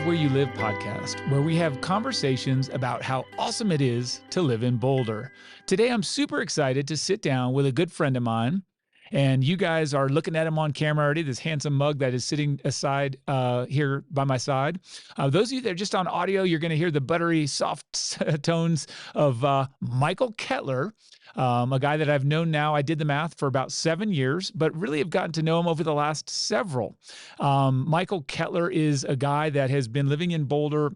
Live Where You Live podcast, where we have conversations about how awesome it is to live in Boulder. Today, I'm super excited to sit down with a good friend of mine. And you guys are looking at him on camera already, this handsome mug that is sitting aside here by my side. Those of you that are just on audio, you're going to hear the buttery, soft tones of Michael Kettler, a guy that I've known now. I did the math for about 7 years, but really have gotten to know him over the last several. Michael Kettler is a guy that has been living in Boulder.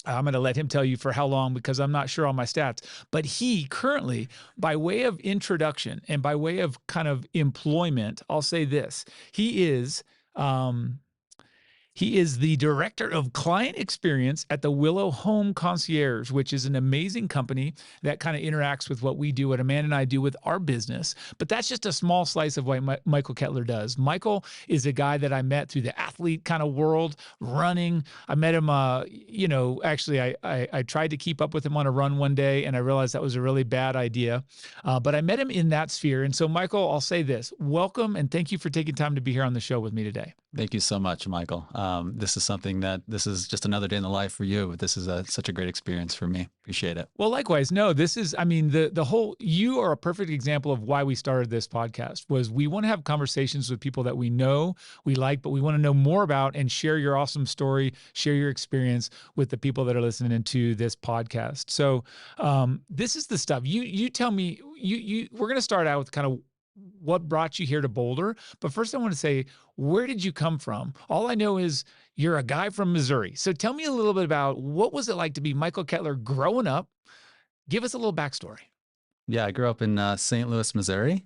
I'm going to let him tell you for how long because I'm not sure on my stats. But he currently, by way of introduction and by way of kind of employment, I'll say this. He is the director of client experience at the Willow Home Concierge, which is an amazing company that kind of interacts with what we do, what Amanda and I do with our business. But that's just a small slice of what Michael Kettler does. Michael is a guy that I met through the athlete kind of world, running. I met him, actually I tried to keep up with him on a run one day, and I realized that was a really bad idea. But I met him in that sphere. And so, Michael, I'll say this. Welcome, and thank you for taking time to be here on the show with me today. Thank you so much, Michael. This is just another day in the life for you. This is such a great experience for me. Appreciate it. Well, likewise. No, this is, you are a perfect example of why we started this podcast. Was we want to have conversations with people that we know, we like, but we want to know more about and share your awesome story, share your experience with the people that are listening to this podcast. So this is the stuff. You tell me, we're going to start out with kind of what brought you here to Boulder. But first I want to say, where did you come from? All I know is you're a guy from Missouri. So tell me a little bit about what was it like to be Michael Kettler growing up? Give us a little backstory. Yeah, I grew up in St. Louis, Missouri,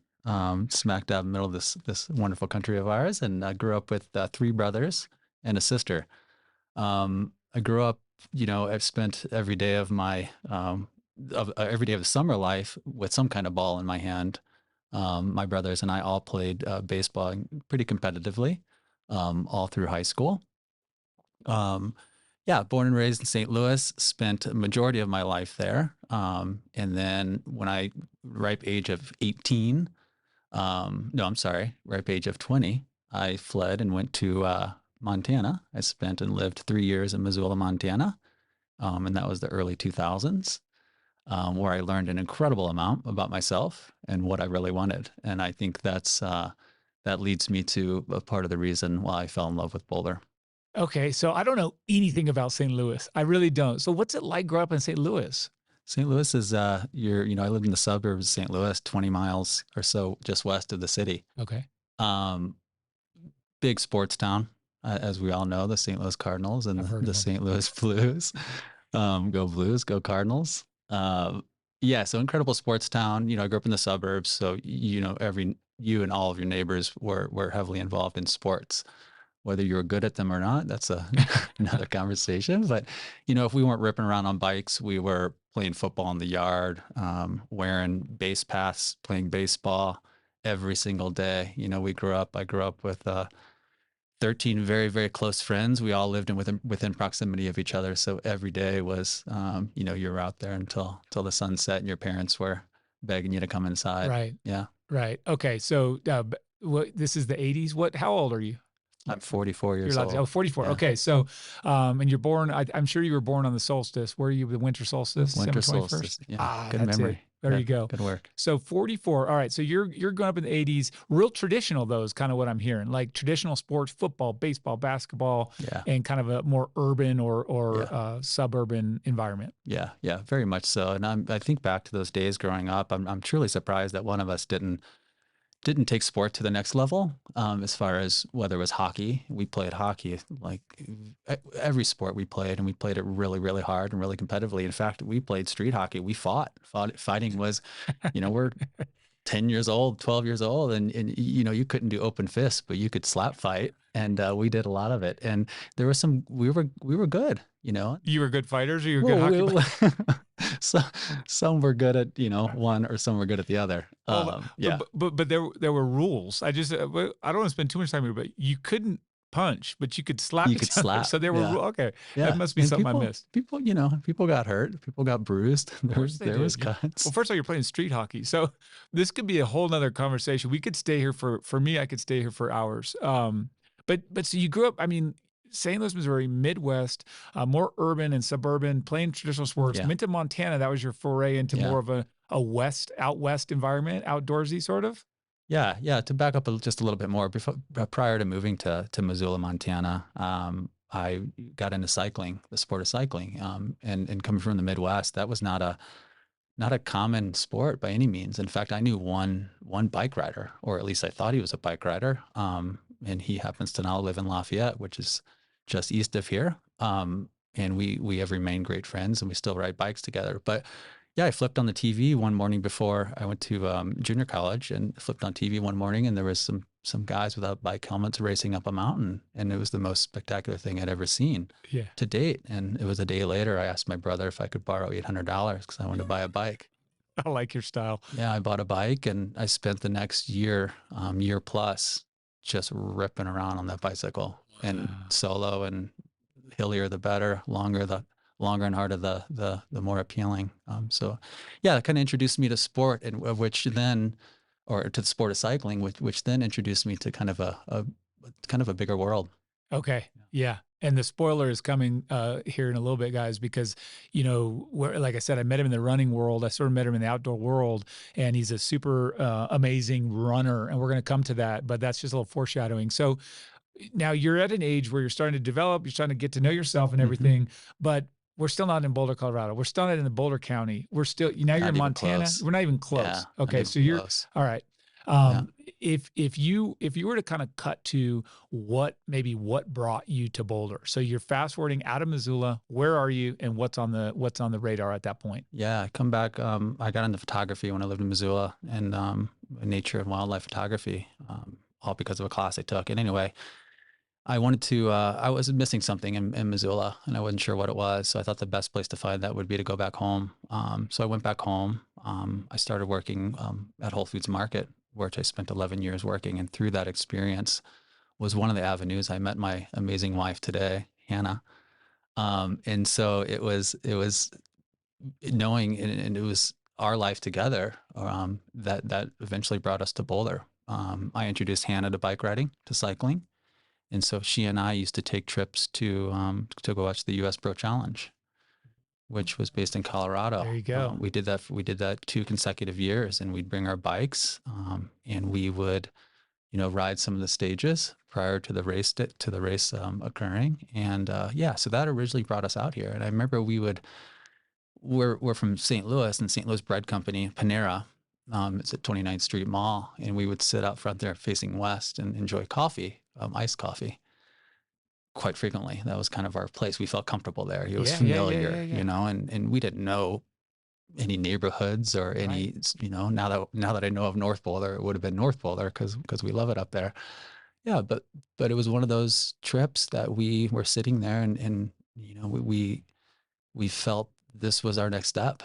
smack dab in the middle of this wonderful country of ours. And I grew up with 3 brothers and a sister. I grew up, I've spent every day of my, every day of the summer life with some kind of ball in my hand. My brothers and I all played baseball pretty competitively all through high school. Born and raised in St. Louis, spent a majority of my life there. And then when ripe age of 18, ripe age of 20, I fled and went to Montana. I spent and lived 3 years in Missoula, Montana. And that was the early 2000s. Where I learned an incredible amount about myself and what I really wanted. And I think that leads me to a part of the reason why I fell in love with Boulder. Okay, so I don't know anything about St. Louis. I really don't. So what's it like growing up in St. Louis? St. Louis is, I lived in the suburbs of St. Louis, 20 miles or so just west of the city. Okay. Big sports town, as we all know, the St. Louis Cardinals and the St. Louis Blues. Go Blues, go Cardinals. So incredible sports town. I grew up in the suburbs, so you and all of your neighbors were heavily involved in sports. Whether you were good at them or not, that's another conversation. But if we weren't ripping around on bikes, we were playing football in the yard, wearing base paths, playing baseball every single day. I grew up with 13 very, very close friends. We all lived within proximity of each other. So every day was, you were out there until the sun set, and your parents were begging you to come inside. Right. Yeah. Right. Okay. So this is the 80s. How old are you? I'm 44 years old. Oh, 44. Yeah. Okay. So, and you're born, I'm sure you were born on the solstice. Were you the winter solstice? Winter December 21st? Solstice. Yeah. Good memory. There you go. Good work. So 44. All right. So you're growing up in the 80s, real traditional though is kind of what I'm hearing, like traditional sports, football, baseball, basketball, and kind of a more urban or suburban environment. Yeah. Yeah. Very much so. And I think back to those days growing up, I'm truly surprised that one of us didn't take sport to the next level. As far as whether it was hockey, we played hockey, like every sport we played, and we played it really, really hard and really competitively. In fact, we played street hockey. We fighting was, we're 10 years old, 12 years old, and you couldn't do open fists, but you could slap fight. And we did a lot of it. And there was we were good, You were good fighters, or you were good hockey players? Some were good at, one, or some were good at the other. But there were rules. I don't want to spend too much time here, but you couldn't punch, but you could slap. So there were rules. Okay. Yeah. That must be something I missed. People got hurt. People got bruised. There was cuts. Well, first of all, you're playing street hockey. So this could be a whole nother conversation. We could stay here for me, I could stay here for hours. But so you grew up, St. Louis, Missouri, Midwest, more urban and suburban, playing traditional sports. Yeah. Went to Montana. That was your foray into Yeah. more of a out west environment, outdoorsy sort of. Yeah, yeah. To back up just a little bit more, prior to moving to Missoula, Montana, I got into cycling, the sport of cycling, and coming from the Midwest, that was not a common sport by any means. In fact, I knew one bike rider, or at least I thought he was a bike rider, and he happens to now live in Lafayette, which is just east of here. And we have remained great friends, and we still ride bikes together. But yeah, I flipped on the TV one morning before I went to junior college, and flipped on TV one morning, and there was some guys without bike helmets racing up a mountain, and it was the most spectacular thing I'd ever seen Yeah. to date. And it was a day later, I asked my brother if I could borrow $800 because I wanted to buy a bike. I like your style. Yeah, I bought a bike, and I spent the next year, year plus, just ripping around on that bicycle, and solo, and hillier the better, longer and harder the more appealing. So yeah, that kind of introduced me to sport, and which then, or to the sport of cycling, which then introduced me to kind of a bigger world. Okay. Yeah. And the spoiler is coming here in a little bit, guys, because, like I said, I met him in the running world. I sort of met him in the outdoor world, and he's a super amazing runner. And we're going to come to that, but that's just a little foreshadowing. So now you're at an age where you're starting to develop, you're starting to get to know yourself and everything, but we're still not in Boulder, Colorado. We're still not in the Boulder County. We're still, now you're Not in even Montana. close. We're not even close. Yeah, not Okay. even So you're, close. all right. Yeah. If you were to kind of cut to what brought you to Boulder. So you're fast forwarding out of Missoula. Where are you, and what's on the radar at that point? Yeah, I come back. I got into photography when I lived in Missoula, and nature and wildlife photography, all because of a class I took. And anyway, I wanted to. I was missing something in Missoula, and I wasn't sure what it was. So I thought the best place to find that would be to go back home. So I went back home. I started working at Whole Foods Market, where I spent 11 years working, and through that experience was one of the avenues I met my amazing wife today, Hannah. And so it was knowing, and it was our life together, that eventually brought us to Boulder. I introduced Hannah to bike riding, to cycling, and so she and I used to take trips to go watch the U.S. Pro Challenge, which was based in Colorado. There you go. We did that. We did that 2 consecutive years, and we'd bring our bikes, and we would, ride some of the stages prior to the race occurring. And yeah, so that originally brought us out here. And I remember we're from St. Louis, and St. Louis Bread Company, Panera. It's at 29th Street Mall, and we would sit out front there facing west and enjoy coffee, iced coffee, quite frequently. That was kind of our place. We felt comfortable there. It was familiar, and we didn't know any neighborhoods or any, right. Now that I know of North Boulder, it would have been North Boulder because we love it up there. Yeah, but it was one of those trips that we were sitting there, and we felt this was our next step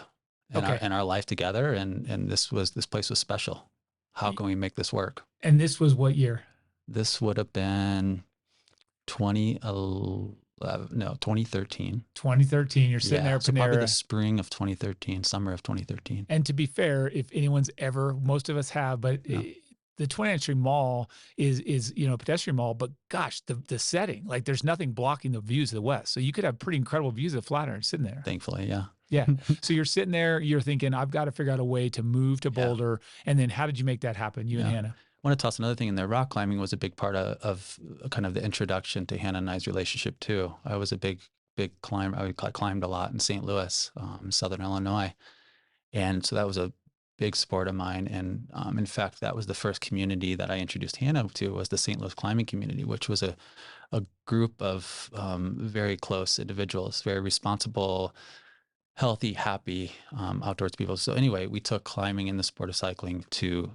in our life together, and this place was special. How can we make this work? And this was what year? This would have been 2013. 2013. You're sitting there at Panera. So probably the spring of 2013, summer of 2013. And to be fair, if anyone's ever, most of us have, but the 29th Street Mall is a pedestrian mall, but gosh, the setting, like there's nothing blocking the views of the west. So you could have pretty incredible views of Flatiron sitting there. Thankfully, yeah. Yeah. So you're sitting there, you're thinking, I've got to figure out a way to move to Boulder. And then how did you make that happen, you and Hannah? I want to toss another thing in there. Rock climbing was a big part of kind of the introduction to Hannah and I's relationship too. I was a big climber. I climbed a lot in St. Louis, Southern Illinois. And so that was a big sport of mine. And in fact, that was the first community that I introduced Hannah to, was the St. Louis climbing community, which was a group of very close individuals, very responsible, healthy, happy outdoors people. So anyway, we took climbing and the sport of cycling to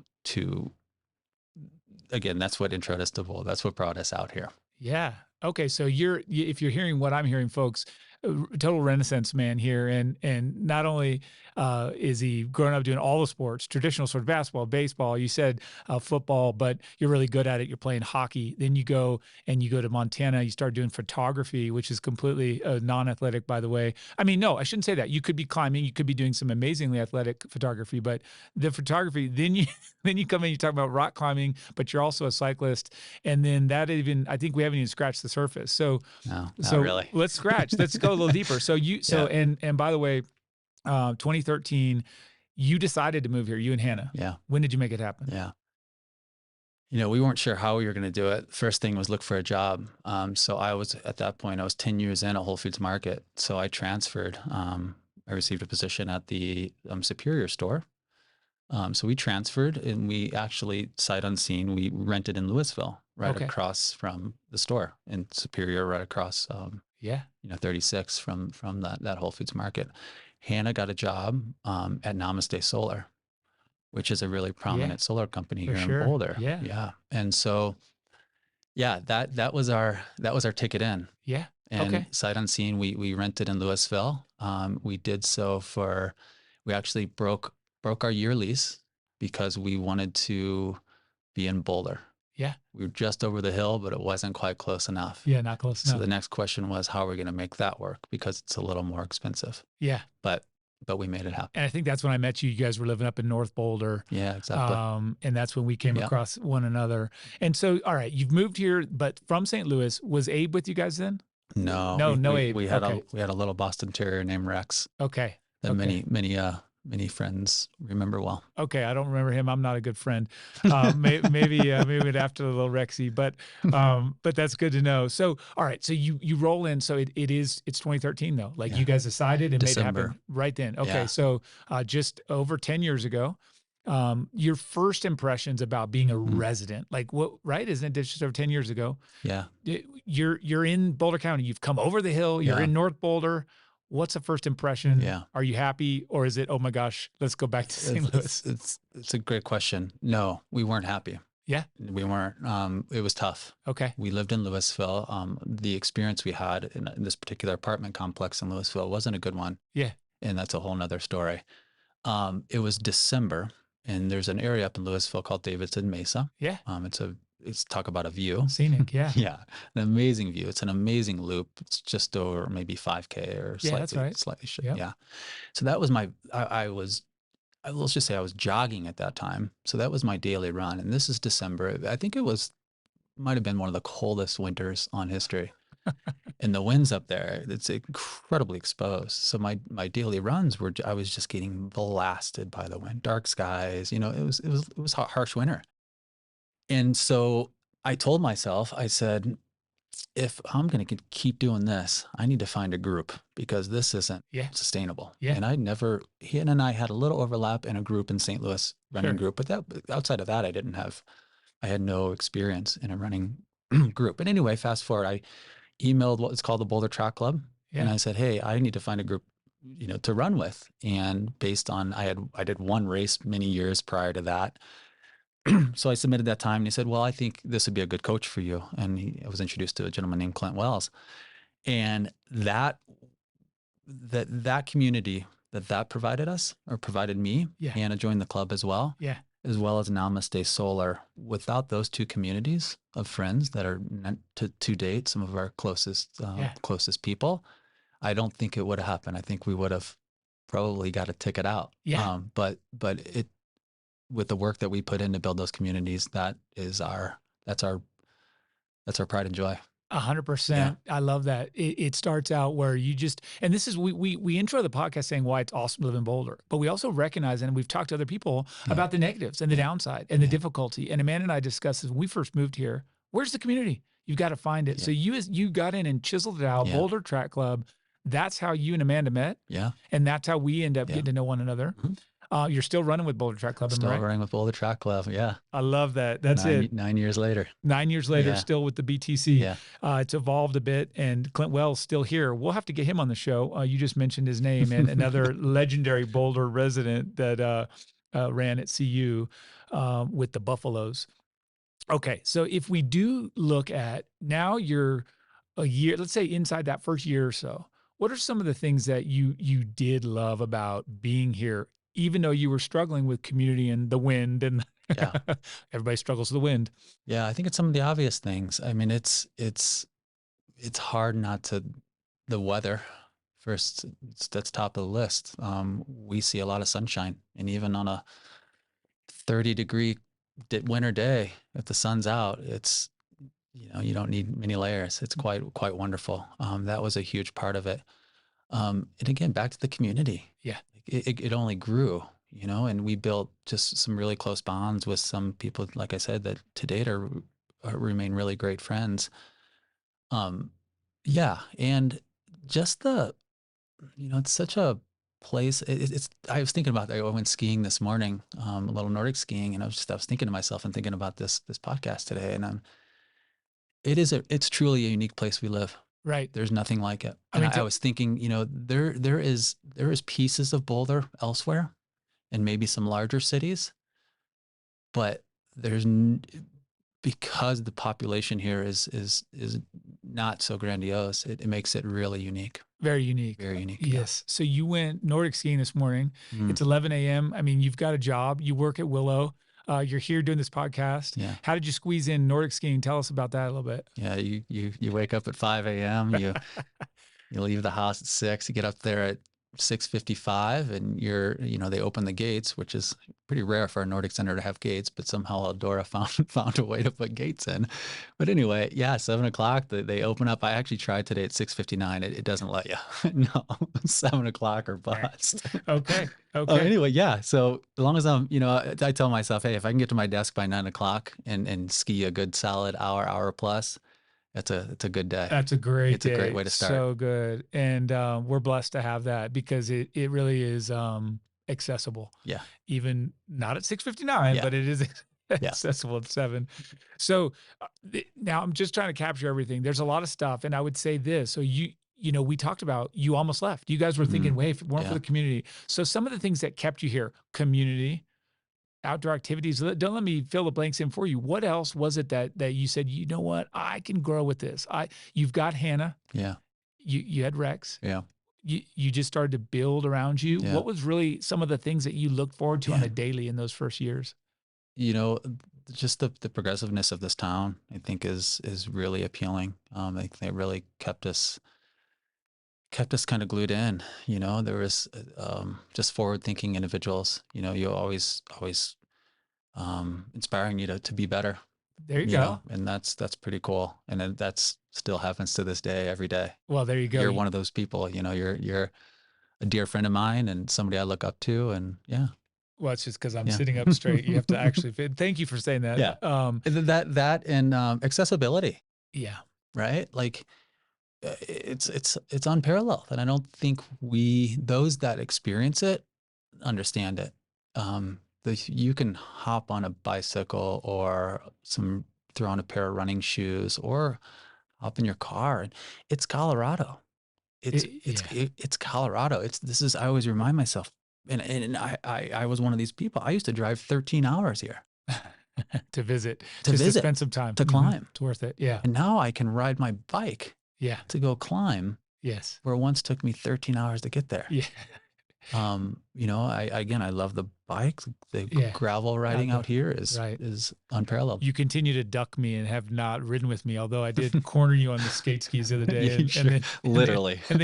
again, that's what introduced us to Boulder. That's what brought us out here. Yeah. Okay. So if you're hearing what I'm hearing, folks, total Renaissance man here, and not only is he growing up doing all the sports, traditional sort of basketball, baseball, you said football, but you're really good at it. You're playing hockey. Then you go to Montana. You start doing photography, which is completely non-athletic, by the way. I mean, no, I shouldn't say that. You could be climbing. You could be doing some amazingly athletic photography, but the photography. Then you then you come in. You talk about rock climbing, but you're also a cyclist, and then that even I think we haven't even scratched the surface. So No, not really. let's scratch. Let's go a little deeper. So and by the way, 2013, you decided to move here. You and Hannah. Yeah. When did you make it happen? Yeah. We weren't sure how we were going to do it. First thing was look for a job. So I was at that point, I was 10 years in at Whole Foods Market. So I transferred. I received a position at the Superior store. So we transferred, and we actually, sight unseen, we rented in Louisville, right across from the store in Superior, right across, 36 from that Whole Foods Market. Hannah got a job at Namaste Solar, which is a really prominent solar company here in Boulder. Yeah. And so, that was our ticket in. Yeah. And sight unseen, we rented in Louisville. We did so we actually broke our year lease because we wanted to be in Boulder. Yeah. We were just over the hill, but it wasn't quite close enough. Yeah, not close enough. So the next question was, how are we going to make that work? Because it's a little more expensive. Yeah. But we made it happen. And I think that's when I met you. You guys were living up in North Boulder. Yeah, exactly. And that's when we came across one another. And so, all right, you've moved here, but from St. Louis. Was Abe with you guys then? No, Abe. We had a little Boston Terrier named Rex. Okay. That many friends remember well. Okay, I don't remember him. I'm not a good friend. Maybe after the little Rexy, but that's good to know. So, all right, so you roll in. So it's 2013 though. Like you guys decided and December. made it happen right then. Okay, Yeah. so just over 10 years ago, your first impressions about being a resident, like what? Right? Isn't it just over 10 years ago? Yeah. You're in Boulder County. You've come over the hill. You're in North Boulder. What's the first impression? Yeah. Are you happy, or is it, oh my gosh, let's go back to St. Louis? It's a great question. No, we weren't happy. Yeah. We weren't. It was tough. Okay. We lived in Louisville. The experience we had in this particular apartment complex in Louisville wasn't a good one. Yeah. And that's a whole nother story. It was December, and there's an area up in Louisville called Davidson Mesa. Yeah. It's talk about a view. Scenic, yeah. Yeah, an amazing view. It's an amazing loop. It's just over maybe 5K or slightly. Yep. Yeah. So that was let's just say I was jogging at that time. So that was my daily run. And this is December. I think might have been one of the coldest winters on history. And the winds up there, it's incredibly exposed. So my daily runs I was just getting blasted by the wind, dark skies, it was harsh winter. And so I told myself, I said, if I'm going to keep doing this, I need to find a group because this isn't sustainable. Yeah. And he and I had a little overlap in a group in St. Louis, running group, but outside of that, I had no experience in a running group. But anyway, fast forward, I emailed what was called the Boulder Track Club. Yeah. And I said, hey, I need to find a group, to run with. And based on, I did one race many years prior to that. So I submitted that time, and he said, well, I think this would be a good coach for you. And I was introduced to a gentleman named Clint Wells. And that community that provided us, or provided me, Hannah joined the club as well, as well as Namaste Solar. Without those two communities of friends that are to date some of our closest people, I don't think it would have happened. I think we would have probably got a ticket out. Yeah. But it, with the work that we put in to build those communities, that's our pride and joy. 100%. I love that. It starts out where you just, and this is, we intro the podcast saying why it's awesome to live in Boulder, but we also recognize, and we've talked to other people about the negatives and the downside and the difficulty. And Amanda and I discussed this when we first moved here. Where's the community? You've got to find it. So you got in and chiseled it out, Boulder Track Club. That's how you and Amanda met. Yeah. And that's how we end up getting to know one another. Mm-hmm. You're still running with Boulder Track Club, Still right? running with Boulder Track Club, yeah. I love that. That's it. 9 years later. 9 years later, still with the BTC. Yeah. It's evolved a bit, and Clint Wells still here. We'll have to get him on the show. You just mentioned his name, and another legendary Boulder resident that ran at CU with the Buffaloes. Okay, so if we do look at now, you're a year, let's say inside that first year or so, what are some of the things that you did love about being here, even though you were struggling with community and the wind and Yeah. everybody struggles with the wind. Yeah, I think it's some of the obvious things. I mean, it's hard not to the weather first. That's top of the list. We see a lot of sunshine, and even on a 30-degree winter day, if the sun's out, it's you don't need many layers. It's quite wonderful. That was a huge part of it. And again, back to the community. Yeah. It only grew, and we built just some really close bonds with some people, like I said, that to date remain really great friends. Yeah, and just it's such a place. It's. I was thinking about that. I went skiing this morning, a little Nordic skiing, and I was thinking to myself and thinking about this podcast today, and it's truly a unique place we live. Right. There's nothing like it. I And mean, I was thinking, there is pieces of Boulder elsewhere, and maybe some larger cities, but because the population here is not so grandiose, it makes it really unique. very unique. Very unique. Yes. So you went Nordic skiing this morning. Yeah. It's 11 a.m. I mean, you've got a job. You work at Willow. You're here doing this podcast. Yeah. How did you squeeze in Nordic skiing? Tell us about that a little bit. Yeah. You wake up at 5 a.m. You leave the house at 6. You get up there at 6:55, and they open the gates, which is pretty rare for a Nordic center to have gates, but somehow Eldora found a way to put gates in. But anyway, yeah, 7:00 they open up. I actually tried today at 6:59. It doesn't let you. No, 7:00 or bust. Okay. Anyway, yeah. So as long as I tell myself, hey, if I can get to my desk by 9:00 and ski a good solid hour plus, it's a good day. That's a great It's a great way to start. So good. And we're blessed to have that because it really is accessible. Yeah. Even not at 6:59, but it is accessible at 7. So now I'm just trying to capture everything. There's a lot of stuff. And I would say this. So we talked about you almost left. You guys were thinking, wait, if it weren't for the community. So some of the things that kept you here, community, outdoor activities. Don't let me fill the blanks in for you. What else was it that you said, you know what, I can grow with this? You've got Hannah. Yeah. You had Rex. Yeah. You just started to build around you. Yeah. What was really some of the things that you looked forward to on a daily in those first years? Just the progressiveness of this town, I think is really appealing. I think they really kept us kind of glued in. There was just forward-thinking individuals. You always inspiring you to be better. There you go. And that's pretty cool. And then that's still happens to this day, every day. Well, there you go. You're one of those people. You're a dear friend of mine and somebody I look up to. And yeah. Well, it's just because I'm sitting up straight. You have to actually fit. Thank you for saying that. Yeah. That and accessibility. Yeah. Right. Like it's unparalleled, and I don't think those that experience it understand it. You can hop on a bicycle or throw on a pair of running shoes or hop in your car, and it's Colorado. It's Colorado. I always remind myself, and I was one of these people. I used to drive 13 hours here to visit, to spend some time to climb. It's worth it. Yeah. And now I can ride my bike. Yeah. To go climb. Yes. Where it once took me 13 hours to get there. Yeah. I love the bike. The gravel riding out here is unparalleled. You continue to duck me and have not ridden with me, although I did corner you on the skate skis the other day, and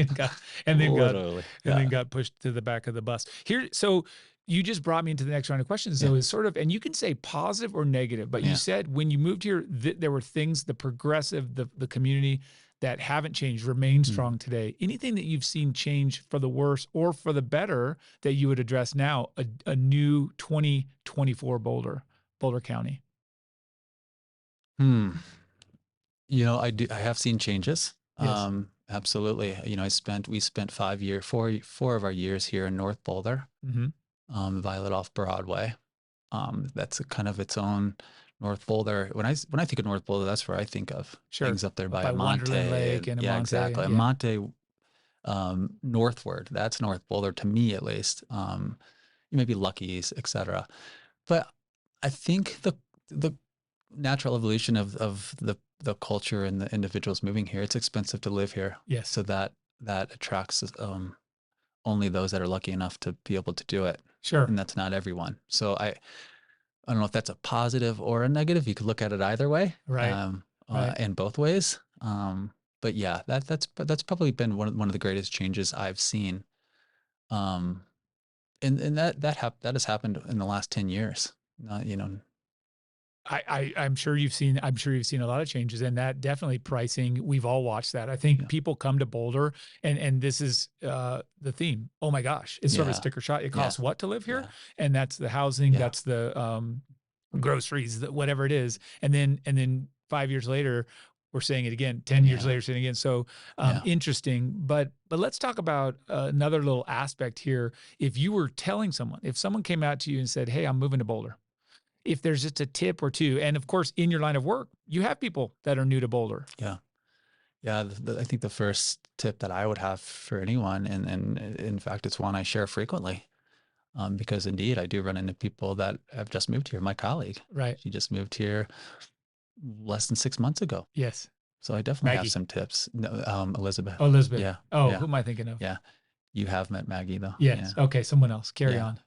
then got pushed to the back of the bus. Here, so you just brought me into the next round of questions. So it's sort of, and you can say positive or negative, but you said when you moved here, there were things, the progressive, the community that haven't changed, remain strong today. Anything that you've seen change for the worse or for the better that you would address now, a new 2024 Boulder County? I have seen changes. Yes. Absolutely. We spent 4 of our years here in North Boulder, Violet off Broadway. That's kind of its own North Boulder. When I think of North Boulder, that's where I think of things up there by Monte Lake and yeah, Monte, exactly. Yeah. Monte, northward. That's North Boulder to me, at least. Maybe Lucky's, etc. But I think the natural evolution of the culture and the individuals moving here. It's expensive to live here. Yes. So that that attracts only those that are lucky enough to be able to do it. Sure. And that's not everyone. So I don't know if that's a positive or a negative. You could look at it either way, Right. Right. in both ways. But yeah, that's probably been one of the greatest changes I've seen. Um, and that has happened in the last 10 years. You know, I'm sure you've seen, a lot of changes, and that definitely pricing. We've all watched that. I think yeah, people come to Boulder, and this is the theme. Oh my gosh, it's sort of a yeah, sticker shot. It yeah, costs what to live here, yeah, and that's the housing, yeah, that's the groceries, whatever it is, and then 5 years later, we're saying it again. 10 years yeah, later, saying it again. So yeah, interesting. But let's talk about another little aspect here. If you were telling someone, if someone came out to you and said, "Hey, I'm moving to Boulder," if there's just a tip or two, and of course, in your line of work, you have people that are new to Boulder. yeah. Yeah, I think the first tip that I would have for anyone, and in fact, it's one I share frequently, because indeed I do run into people that have just moved here. My colleague, Right. she just moved here less than 6 months ago. Yes. So I definitely have Maggie. some tips. No, Elizabeth. Oh, Elizabeth. Yeah, Oh, yeah, who am I thinking of? yeah. You have met Maggie though. Yes. Yeah, Okay. Someone else. Carry yeah. on.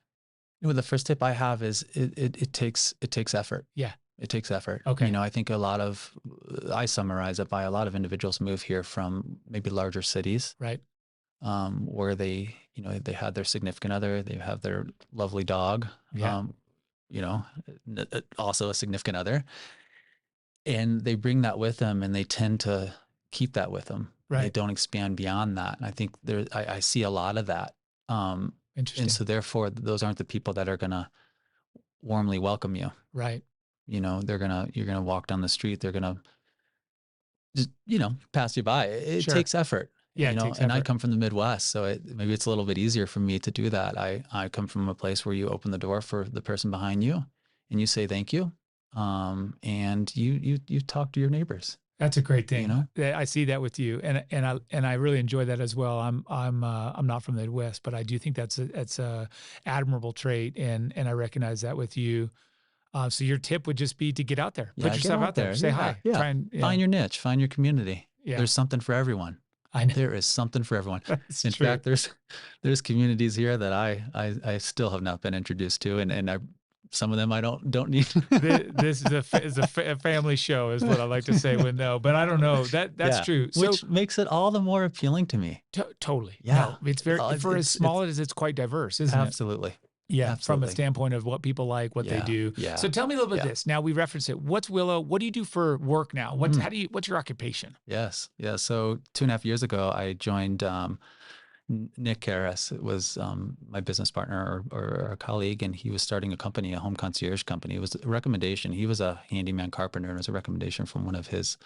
Well, the first tip I have is it takes effort. Yeah. It takes effort. Okay. I think I summarize it by a lot of individuals move here from maybe larger cities, Right. where they had their significant other, they have their lovely dog, Yeah. you know, also a significant other, and they bring that with them, and they tend to keep that with them. They Right. don't expand beyond that. And I think I see a lot of that. And Interesting. so therefore, those aren't the people that are going to warmly welcome you. Right. You're gonna walk down the street. They're gonna just, pass you by. It Sure. takes effort, Yeah. It takes and I effort. come from the Midwest, so maybe it's a little bit easier for me to do that. I come from a place where you open the door for the person behind you and you say thank you. And you talk to your neighbors, That's a great you thing. know? I see that with you, and I really enjoy that as well. I'm not from the Midwest, but I do think that's a admirable trait, and I recognize that with you. So your tip would just be to get out there, put Yeah, get yourself out out there, there. say Yeah, hi, yeah. try and Find your niche, find your community. yeah. There's something for everyone. I know There is something for everyone. that's In true. fact, there's communities here that I still have not been introduced to, and some of them I don't need. This is a family show, is what I like to say. When no, but I don't know that's Yeah, true. So which makes it all the more appealing to me. totally Yeah, no, it's very for as it's small as it's quite diverse, isn't it? absolutely, Yeah, from a absolutely. standpoint of what people like, what they Yeah, do. yeah, So tell me a little bit of yeah. this. Now we referenced it. What's Willow? What do you do for work now? Mm, What's your occupation? yes, yeah. So 2.5 years ago, I joined Nick Karras. Was my business partner or a colleague, and he was starting a company, a home concierge company. It was a recommendation. He was a handyman carpenter, and it was a recommendation from one of his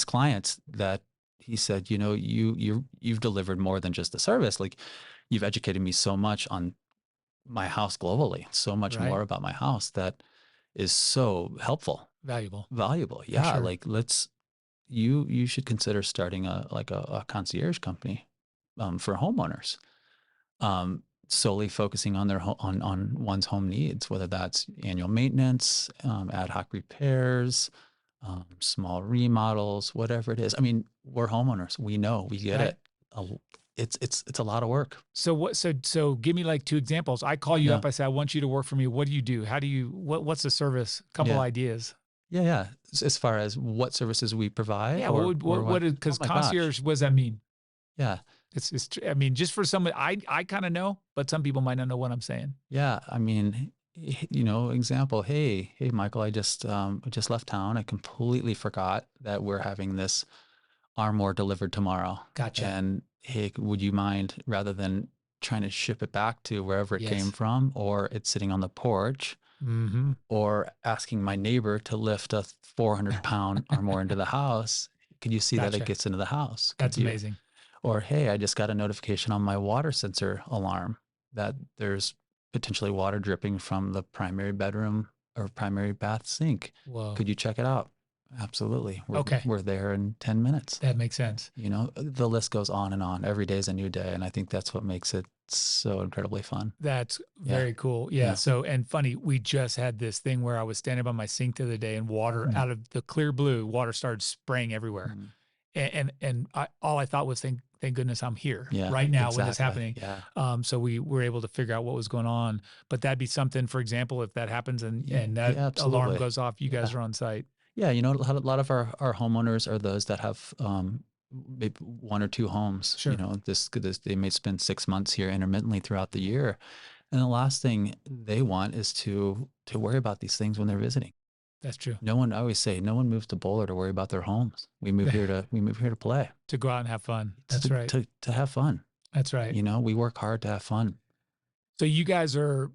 clients that he said, you've delivered more than just the service. Like, you've educated me so much on my house globally, so much Right. more about my house that is so helpful, Valuable. valuable. For Yeah, sure. like you should consider starting a concierge company, for homeowners, solely focusing on on one's home needs, whether that's annual maintenance, ad hoc repairs, small remodels, whatever it is. I mean, we're homeowners. We know, we get Right. it. A- it's a lot of work. So give me like two examples. I call you Yeah, up, I say, I want you to work for me. What do you do? How do you what's the service? Couple yeah, ideas. yeah, yeah. As far as what services we provide, Yeah, or what what? is, Oh because my gosh. concierge, what does that mean? Yeah, I mean, just for someone, I kind of know, but some people might not know what I'm saying. yeah. I mean, example. Hey, Michael. I just left town. I completely forgot that we're having this armoire delivered tomorrow. Gotcha. And hey, would you mind, rather than trying to ship it back to wherever it came Yes. from, or it's sitting on the porch, Mm-hmm. or asking my neighbor to lift a 400-pound armoire into the house? Could you see that it Gotcha. gets into the house? Could That's you? amazing. Or, hey, I just got a notification on my water sensor alarm that there's potentially water dripping from the primary bedroom or primary bath sink. Whoa. Could you check it out? Absolutely. We're, Okay. we're there in 10 minutes. That makes sense. The list goes on and on. Every day is a new day. And I think that's what makes it so incredibly fun. That's Yeah. very cool. Yeah. Yeah. So, and funny, we just had this thing where I was standing by my sink the other day, and water Mm. out of the clear blue, water started spraying everywhere. Mm. And all I thought was, thank goodness I'm here Yeah, right now when this exactly. happening. Yeah. So we were able to figure out what was going on. But that'd be something, for example, if that happens Yeah, and that yeah, alarm absolutely. goes off, you guys Yeah. are on site. Yeah, you know, a lot of our homeowners are those that have maybe one or two homes. You Sure. know, this they may spend 6 months here intermittently throughout the year, and the last thing they want is to worry about these things when they're visiting. That's true. No one, I always say, no one moves to Boulder to worry about their homes. We move here to play, To go out and have fun. That's to right. to have fun. That's right. You know, we work hard to have fun. So you guys are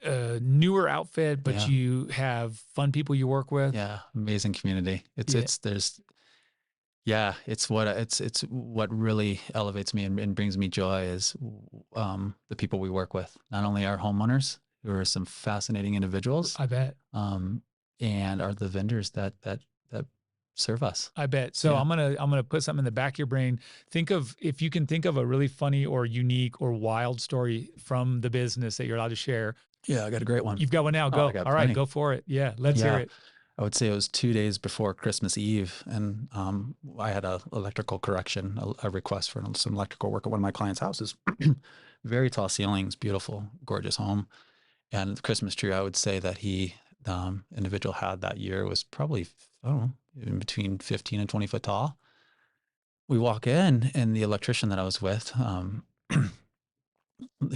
a newer outfit, but Yeah, you have fun people you work with. yeah, amazing community. Yeah. There's Yeah, it's what really elevates me and brings me joy is the people we work with. Not only our homeowners, who are some fascinating individuals, I bet. um, and are the vendors that serve us. I bet. So Yeah, I'm gonna put something in the back of your brain. Think of if you can think of a really funny or unique or wild story from the business that you're allowed to share. yeah, I got a great one. You've got one now. Oh, I Go. got All right, plenty. go for it. Yeah, let's hear Yeah, it. I would say it was 2 days before Christmas Eve, and I had a electrical correction, a request for some electrical work at one of my clients' houses. Very tall ceilings, beautiful, gorgeous home. And the Christmas tree, I would say that individual had that year was probably, I don't know, in between 15 and 20 foot tall. We walk in, and the electrician that I was with, who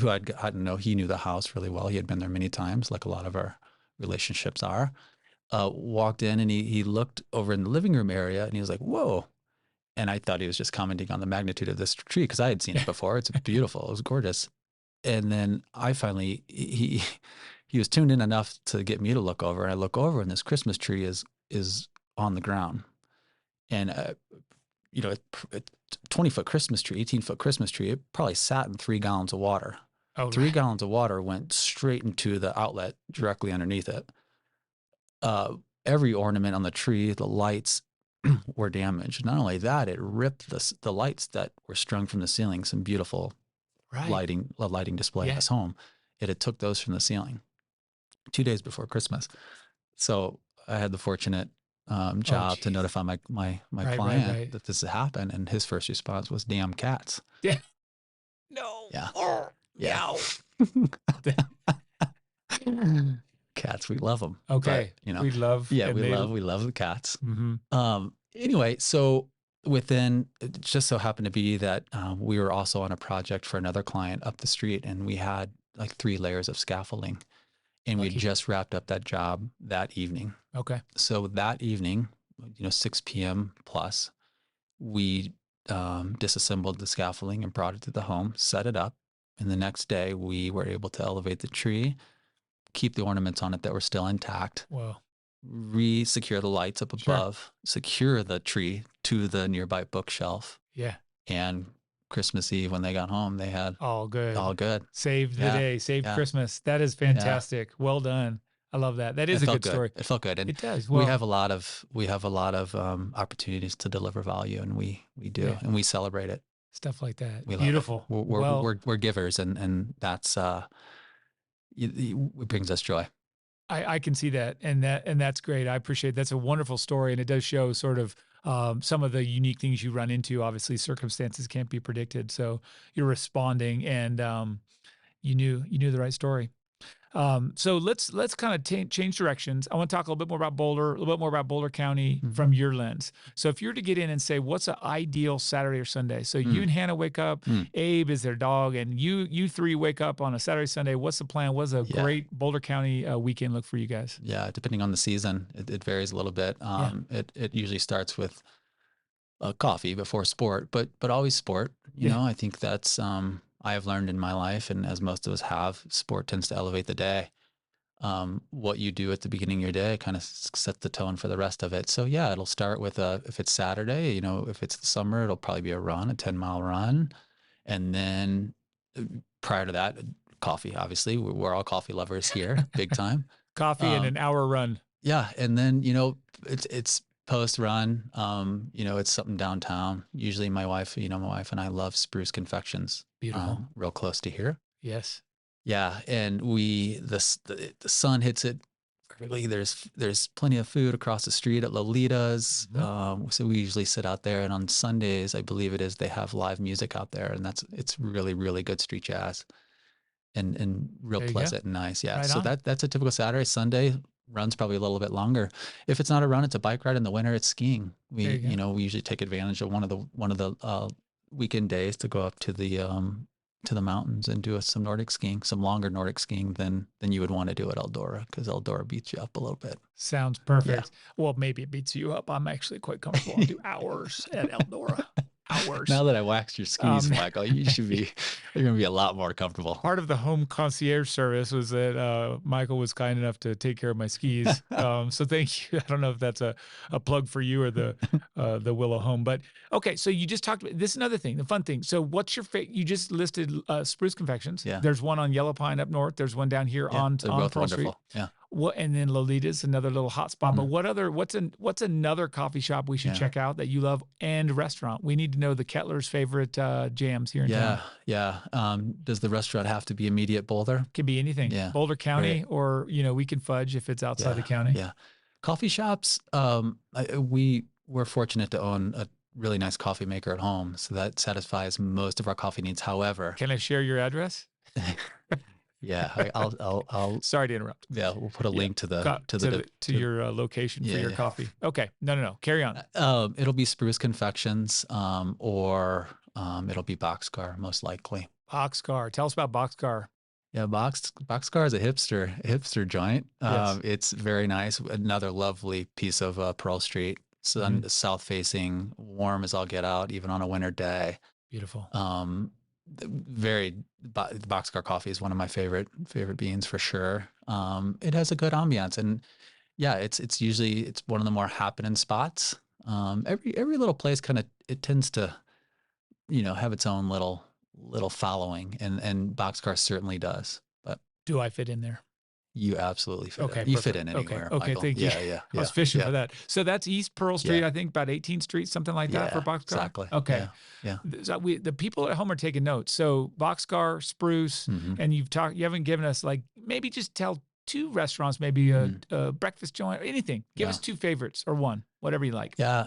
I didn't know, he knew the house really well. He had been there many times, like a lot of our relationships are. Walked in, and he looked over in the living room area, and he was like, "Whoa." And I thought he was just commenting on the magnitude of this tree because I had seen it before. It's beautiful. It was gorgeous. And then I finally he was tuned in enough to get me to look over, and I look over, and this Christmas tree is on the ground, and you know, a 20-foot Christmas tree, 18-foot Christmas tree, it probably sat in 3 gallons of water. Oh, 3 gallons of water went straight into the outlet directly underneath it. Every ornament on the tree, the lights were damaged. Not only that, it ripped the lights that were strung from the ceiling. Some beautiful right. lighting display in Yeah. this home. It had took those from the ceiling 2 days before Christmas. So I had the fortunate job to geez. notify my Right. client that this had happened, and his first response was, "Damn cats." Yeah. No. Yeah, Oh, yeah. Cats, we love them. okay. But, you know, We love. yeah, And we love the cats. Mm-hmm. Anyway, so within, it just so happened to be that we were also on a project for another client up the street, and we had like 3 layers of scaffolding, and we had Lucky. just wrapped up that job that evening. Okay. So that evening, 6 p.m. plus, we disassembled the scaffolding and brought it to the home, set it up, and the next day we were able to elevate the tree, keep the ornaments on it that were still intact, Whoa. re-secure the lights up Sure. above, secure the tree to the nearby bookshelf, Yeah. and Christmas Eve when they got home, they had All good. all good. Saved the Yeah, day. Saved yeah, Christmas. That is yeah. fantastic. Well done. I love that. That is It a felt good story. It felt good, and It does. we Well, have a lot of opportunities to deliver value, and we do, yeah, and we celebrate it. stuff like that. We love it. Beautiful. Well, We're givers, and that's it brings us joy. I can see that, and that's great. I appreciate that's a wonderful story, and it does show sort of some of the unique things you run into. Obviously, circumstances can't be predicted, so you're responding, and you knew the right story. So let's kind of change directions. I want to talk a little bit more about Boulder, a little bit more about Boulder County from your lens. So if you're to get in and say, what's an ideal Saturday or Sunday? So you and Hannah wake up, Abe is their dog, and you three wake up on a Saturday, Sunday. What's the plan? What's a great Boulder County weekend look for you guys? Yeah, depending on the season, it varies a little bit. It usually starts with coffee before sport, but always sport. You know, I think that's I have learned in my life, and as most of us have, sport tends to elevate the day. What you do at the beginning of your day kind of sets the tone for the rest of it. So yeah, it'll start with if it's Saturday, if it's the summer, it'll probably be a 10-mile run. And then prior to that, coffee, obviously. We're all coffee lovers here, big time. Coffee and an hour run. Yeah. And then, it's post run, it's something downtown. Usually my wife and I love Spruce Confections. Beautiful. Real close to here. Yes. Yeah. And the sun hits it perfectly. There's plenty of food across the street at Lolita's. Mhm. So we usually sit out there, and on Sundays, I believe it is, they have live music out there, and it's really really good street jazz and real There you go. pleasant and nice. Yeah. Right So on. that's a typical Saturday. Sunday runs probably a little bit longer. If it's not a run, it's a bike ride. In the winter, it's skiing. There you go. We usually take advantage of one of the weekend days to go up to the mountains and do some Nordic skiing, some longer Nordic skiing than you would want to do at Eldora, because Eldora beats you up a little bit. Sounds Yeah. perfect. Well, maybe it beats you up. I'm actually quite comfortable. I'll do hours at Eldora. Hours. Now that I waxed your skis, Michael, you're going to be a lot more comfortable. Part of the home concierge service was that Michael was kind enough to take care of my skis. So thank you. I don't know if that's a plug for you or the Willow home, but okay. So you just talked about this is another thing, the fun thing. So what's your favorite? You just listed Spruce Confections. Yeah. There's one on Yellow Pine up north. There's one down here on they're both Pearl Street. wonderful. Yeah. What, and then Lolita's another little hot spot. But what's another coffee shop we should check out that you love, and restaurant? We need to know the Kettler's favorite jams here in town. Yeah. Does the restaurant have to be immediate Boulder? Could be anything. Yeah. Boulder County, Great. or we can fudge if it's outside the county. Yeah. Coffee shops. We're fortunate to own a really nice coffee maker at home, so that satisfies most of our coffee needs. However, can I share your address? Yeah, I'll. Sorry to interrupt. Yeah, we'll put a link to your location for your coffee. Okay, no. Carry on. It'll be Spruce Confections, or it'll be Boxcar most likely. Boxcar. Tell us about Boxcar. Yeah, Boxcar is a hipster joint. Yes. It's very nice. Another lovely piece of Pearl Street. South facing, warm as all get out, even on a winter day. Beautiful. Boxcar coffee is one of my favorite beans for sure. It has a good ambiance, and yeah, it's usually one of the more happening spots. Every little place it tends to, have its own little following, and Boxcar certainly does. But do I fit in there? You absolutely fit. Okay, in. You fit in anywhere. Okay, Michael. thank you. Yeah. I was fishing for that. So that's East Pearl Street, I think, about 18th Street, something like that for Boxcar. Exactly. Okay. Yeah. So the people at home are taking notes. So Boxcar, Spruce, and you haven't given us, like, maybe just tell two restaurants, maybe a breakfast joint, or anything. Give us two favorites or one, whatever you like. Yeah.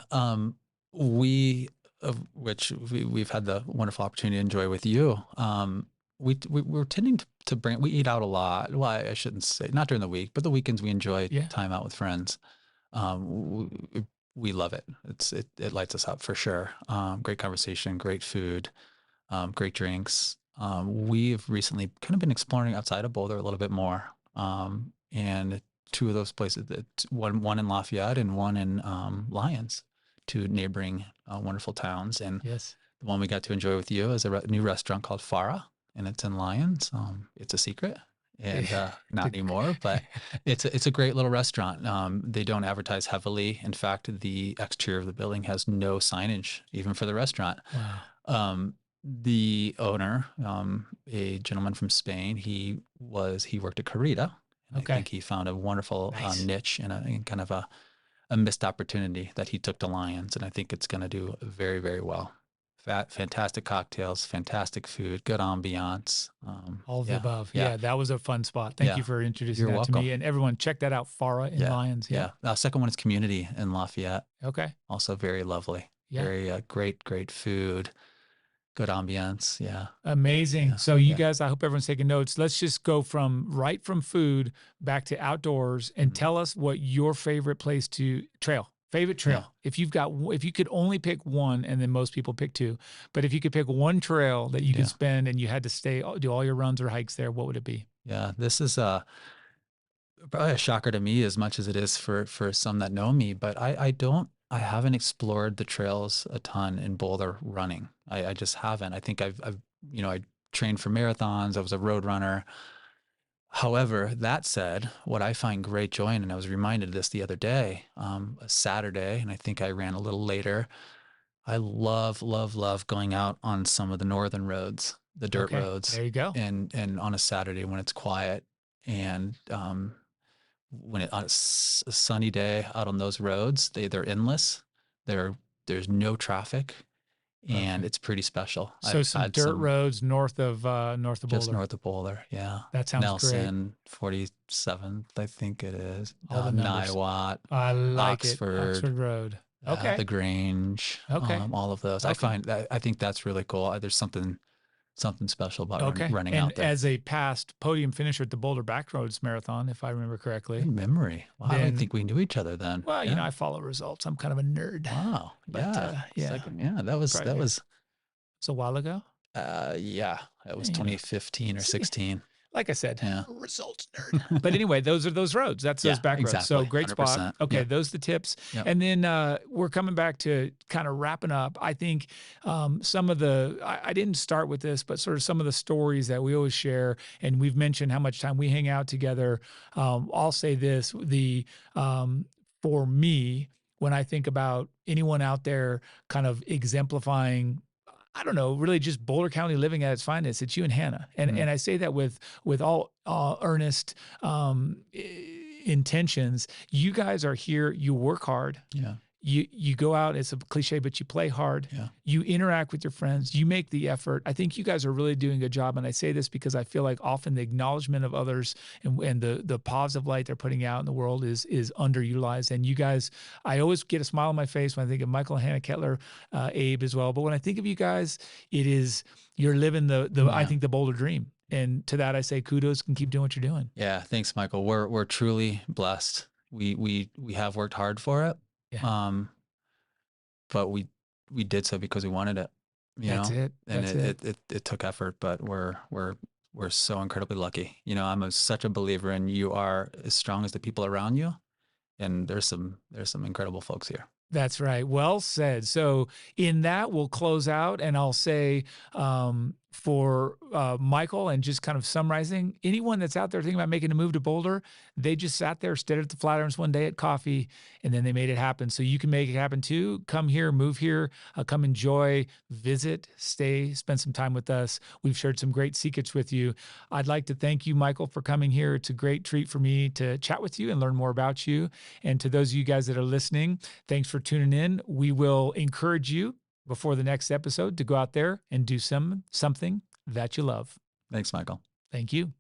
We've had the wonderful opportunity to enjoy with you. We're tending to bring, we eat out a lot. Well, I shouldn't say, not during the week, but the weekends we enjoy time out with friends. We love it. It lights us up for sure. Great conversation, great food, great drinks. We've recently kind of been exploring outside of Boulder a little bit more. And two of those places, one in Lafayette and one in Lyons, two neighboring wonderful towns. And the one we got to enjoy with you is a new restaurant called Farah, and it's in Lyons. It's a secret, and not anymore, but it's a great little restaurant. They don't advertise heavily. In fact, the exterior of the building has no signage, even for the restaurant. Wow. The owner, a gentleman from Spain, he worked at Carita. I think he found a wonderful niche and kind of a missed opportunity that he took to Lyons, and I think it's going to do very, very well. Fantastic cocktails, fantastic food, good ambiance. All of the above. Yeah, that was a fun spot. Thank you for introducing that to me. And everyone, check that out, Farah in Lyons. Yeah. Second one is Community in Lafayette. Okay. Also very lovely. Yeah. Very great food. Good ambiance. Yeah. Amazing. So you guys, I hope everyone's taking notes. Let's just go from food back to outdoors, and tell us what your favorite place favorite trail. Yeah. If you could only pick one, and then most people pick two, but if you could pick one trail that you could spend and you had to do all your runs or hikes there, what would it be? Yeah, this is probably a shocker to me as much as it is for some that know me, but I haven't explored the trails a ton in Boulder running. I just haven't. I think I trained for marathons. I was a road runner. However, that said, what I find great joy in, and I was reminded of this the other day, a Saturday, and I think I ran a little later. I love going out on some of the northern roads, the dirt roads. There you go. And on a Saturday when it's quiet, and on a sunny day out on those roads, they're endless. There's no traffic. and it's pretty special. So I've some had dirt some roads north of just Boulder. north of Boulder. Yeah. That sounds great. Nelson, 47th, I think it is. All the numbers. Niwot, I like it. Oxford, Oxford Road. Okay. the Grange, Okay. all of those. Okay. I think that's really cool. There's something special about Okay. running And out there. as a past podium finisher at the Boulder Backroads Marathon, if I remember correctly. Good memory. Wow, I didn't think we knew each other then. Well, you know, I follow results. I'm kind of a nerd. Wow. But, yeah. That was it's a while ago. Yeah, it was 2015 or 16. Like I said, Yeah. results nerd. But anyway, those are those roads. That's those back roads. Exactly. So great 100%. spot. Okay, those are the tips. Yep. And then we're coming back to kind of wrapping up. I think some of I didn't start with this, but sort of some of the stories that we always share, and we've mentioned how much time we hang out together. I'll say this, for me, when I think about anyone out there kind of exemplifying, I don't know, really just Boulder County living at its finest, it's you and Hannah. And I say that with all earnest intentions. You guys are here. You work hard. Yeah. You go out, it's a cliche, but you play hard. Yeah. You interact with your friends. You make the effort. I think you guys are really doing a job. And I say this because I feel like often the acknowledgement of others and the positive light they're putting out in the world is underutilized. And you guys, I always get a smile on my face when I think of Michael and Hannah Kettler, Abe as well. But when I think of you guys, you're living I think the Boulder dream. And to that, I say kudos and keep doing what you're doing. Yeah. Thanks, Michael. We're truly blessed. We have worked hard for it. Yeah. But we did so because we wanted it. That's it. And it took effort, but we're so incredibly lucky. I'm such a believer in you are as strong as the people around you, and there's some incredible folks here. That's right. Well said. So in that, we'll close out, and I'll say for Michael, and just kind of summarizing, anyone that's out there thinking about making a move to Boulder, they just sat there, stared at the Flatirons one day at coffee, and then they made it happen. So you can make it happen too. Come here, move here, come enjoy, visit, stay, spend some time with us. We've shared some great secrets with you. I'd like to thank you, Michael, for coming here. It's a great treat for me to chat with you and learn more about you. And to those of you guys that are listening, thanks for tuning in. We will encourage you before the next episode to go out there and do something that you love. Thanks, Michael. Thank you.